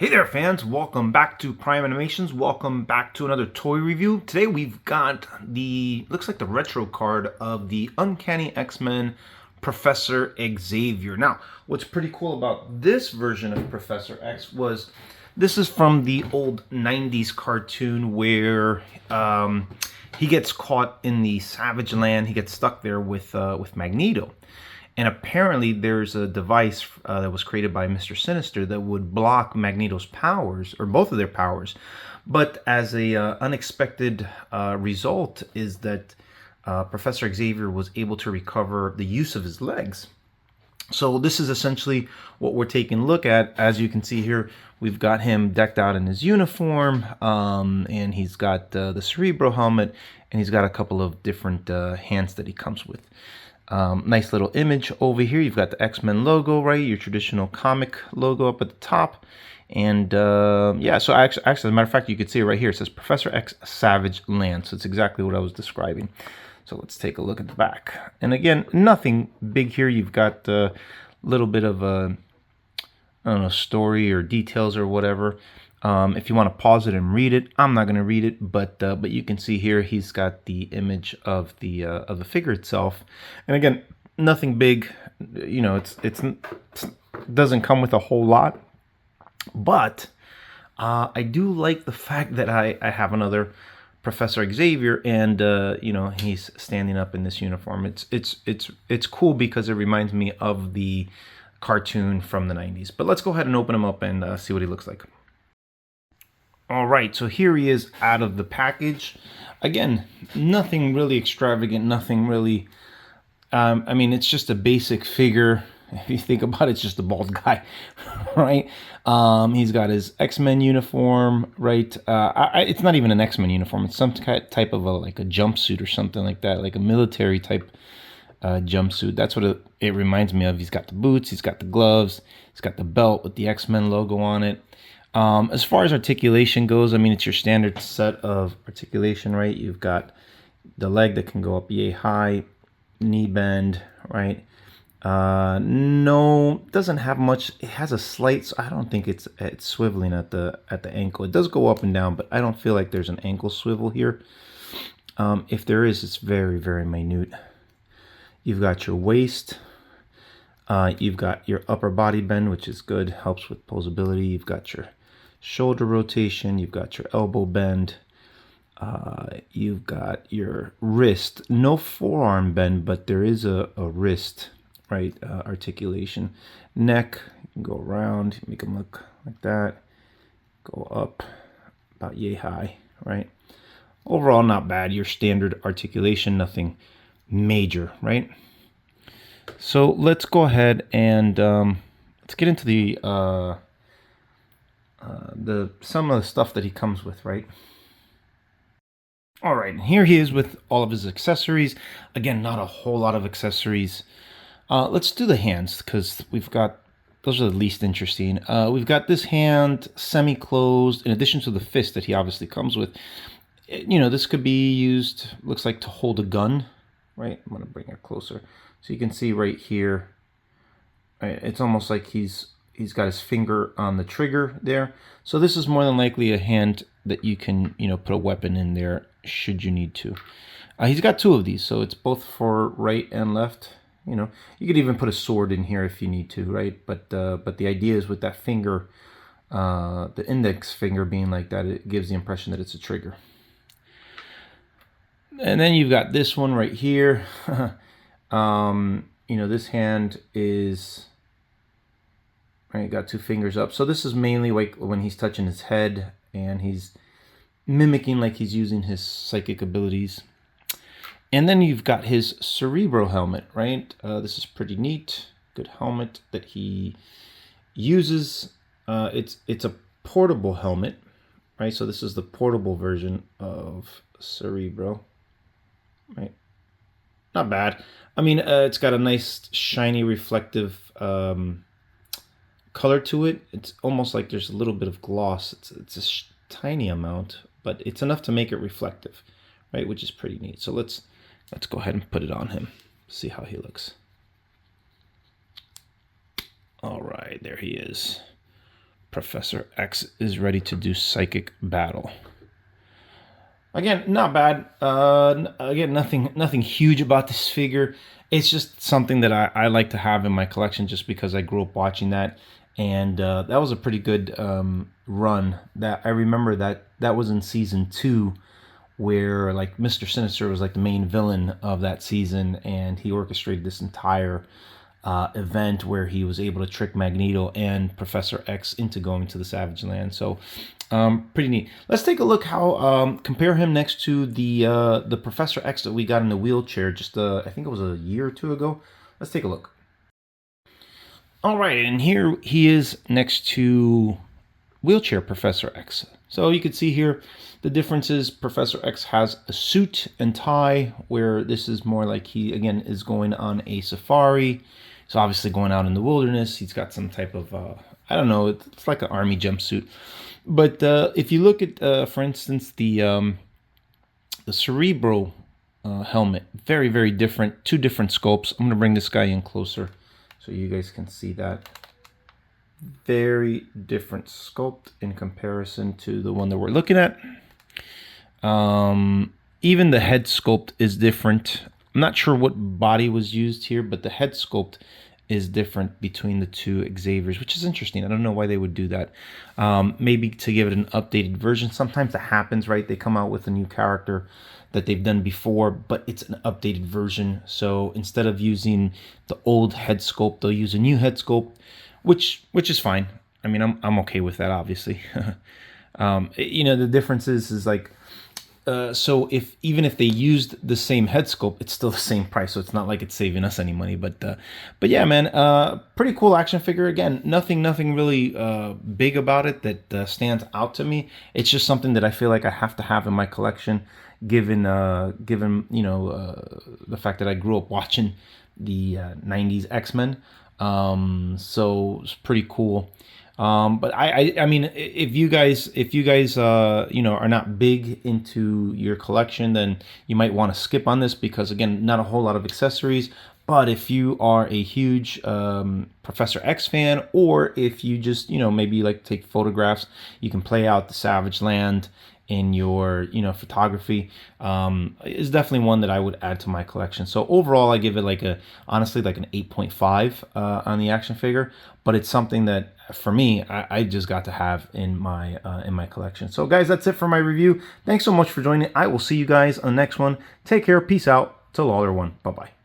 Hey there fans, welcome back to Prime Animations, welcome back to another toy review. Today we've got looks like the retro card of the Uncanny X-Men Professor Xavier. Now, what's pretty cool about this version of Professor X was, this is from the old 90s cartoon where he gets caught in the Savage Land, he gets stuck there with Magneto. And apparently there's a device that was created by Mr. Sinister that would block Magneto's powers, or both of their powers. But as a unexpected result is that Professor Xavier was able to recover the use of his legs. So this is essentially what we're taking a look at. As you can see here, we've got him decked out in his uniform, and he's got the Cerebro helmet, and he's got a couple of different hands that he comes with. Nice little image over here. You've got the X-Men logo, right? Your traditional comic logo up at the top. And yeah, so actually, as a matter of fact, you can see it right here. It says Professor X Savage Land. So it's exactly what I was describing. So let's take a look at the back. And again, nothing big here. You've got a little bit of a, I don't know, story or details or whatever. If you want to pause it and read it, I'm not going to read it, but you can see here he's got the image of the figure itself, and again, nothing big. You know, it doesn't come with a whole lot, but I do like the fact that I have another Professor Xavier, and you know, he's standing up in this uniform. It's cool because it reminds me of the cartoon from the 90s. But let's go ahead and open him up and see what he looks like. All right, so here he is out of the package. Again, nothing really extravagant, nothing really, I mean, it's just a basic figure. If you think about it, it's just a bald guy, right? He's got his X-Men uniform, right? It's not even an X-Men uniform. It's some type of like a jumpsuit or something like that, like a military type jumpsuit. That's what it reminds me of. He's got the boots, he's got the gloves, he's got the belt with the X-Men logo on it. As far as articulation goes, I mean, it's your standard set of articulation, right? You've got the leg that can go up yay high, knee bend, right? No, doesn't have much. It has a slight, I don't think it's swiveling at the ankle. It does go up and down, but I don't feel like there's an ankle swivel here. If there is, it's very, very minute. You've got your waist. You've got your upper body bend, which is good, helps with posability. You've got your shoulder rotation, you've got your elbow bend, you've got your wrist, no forearm bend, but there is a wrist, right, articulation. Neck, you can go around, make them look like that, go up about yay high, right? Overall, not bad. Your standard articulation, nothing major, right? So let's go ahead and let's get into some of the stuff that he comes with, right? All right, and here he is with all of his accessories. Again, not a whole lot of accessories. Let's do the hands, because we've got, those are the least interesting. We've got this hand semi-closed, in addition to the fist that he obviously comes with. You know, this could be used, looks like, to hold a gun, right? I'm going to bring it closer. So you can see right here, right, it's almost like he's got his finger on the trigger there. So this is more than likely a hand that you can, you know, put a weapon in there should you need to. He's got two of these, so it's both for right and left. You know, you could even put a sword in here if you need to, right? But the idea is with that finger, the index finger being like that, it gives the impression that it's a trigger. And then you've got this one right here. You know, this hand is, right, got two fingers up. So this is mainly like when he's touching his head and he's mimicking like he's using his psychic abilities. And then you've got his Cerebro helmet, right? This is pretty neat. Good helmet that he uses. It's a portable helmet, right? So this is the portable version of Cerebro, right? Not bad. I mean, it's got a nice shiny reflective color to it. It's almost like there's a little bit of gloss. It's a tiny amount, but it's enough to make it reflective, right? Which is pretty neat. So let's go ahead and put it on him. See how he looks. All right, there he is. Professor X is ready to do psychic battle. Again, not bad. Again, nothing huge about this figure. It's just something that I like to have in my collection just because I grew up watching that. And that was a pretty good run. That I remember that was in season 2, where like Mr. Sinister was like the main villain of that season, and he orchestrated this entire event where he was able to trick Magneto and Professor X into going to the Savage Land. So pretty neat. Let's take a look how compare him next to the Professor X that we got in the wheelchair just I think it was a year or two ago. Let's take a look. All right, and here he is next to wheelchair Professor X. So you can see here the difference is Professor X has a suit and tie, where this is more like he, again, is going on a safari. He's obviously going out in the wilderness. He's got some type of, I don't know, it's like an army jumpsuit. But if you look at, for instance, the Cerebro helmet, very, very different, two different sculpts. I'm going to bring this guy in closer so you guys can see that. Very different sculpt in comparison to the one that we're looking at. Even the head sculpt is different. I'm not sure what body was used here, but the head sculpt is different between the two Xaviers, which is interesting. I don't know why they would do that. Maybe to give it an updated version. Sometimes that happens, right? They come out with a new character that they've done before, but it's an updated version. So instead of using the old head sculpt, they'll use a new head sculpt, which is fine. I mean, I'm okay with that, obviously. You know, the difference is like, so even if they used the same head sculpt, it's still the same price. So it's not like it's saving us any money. But yeah, man, pretty cool action figure. Again, nothing really big about it that stands out to me. It's just something that I feel like I have to have in my collection, given you know, the fact that I grew up watching the 90s X-Men. So it's pretty cool. But I mean, if you guys you know, are not big into your collection, then you might want to skip on this, because again, not a whole lot of accessories. But if you are a huge Professor X fan, or if you just, you know, maybe you like to take photographs, you can play out the Savage Land in your, you know, photography, is definitely one that I would add to my collection. So overall, I give it like honestly like an 8.5 on the action figure, but it's something that for me, I just got to have in my collection. So guys, that's it for my review. Thanks so much for joining. I will see you guys on the next one. Take care. Peace out. Till all are one. Bye-bye.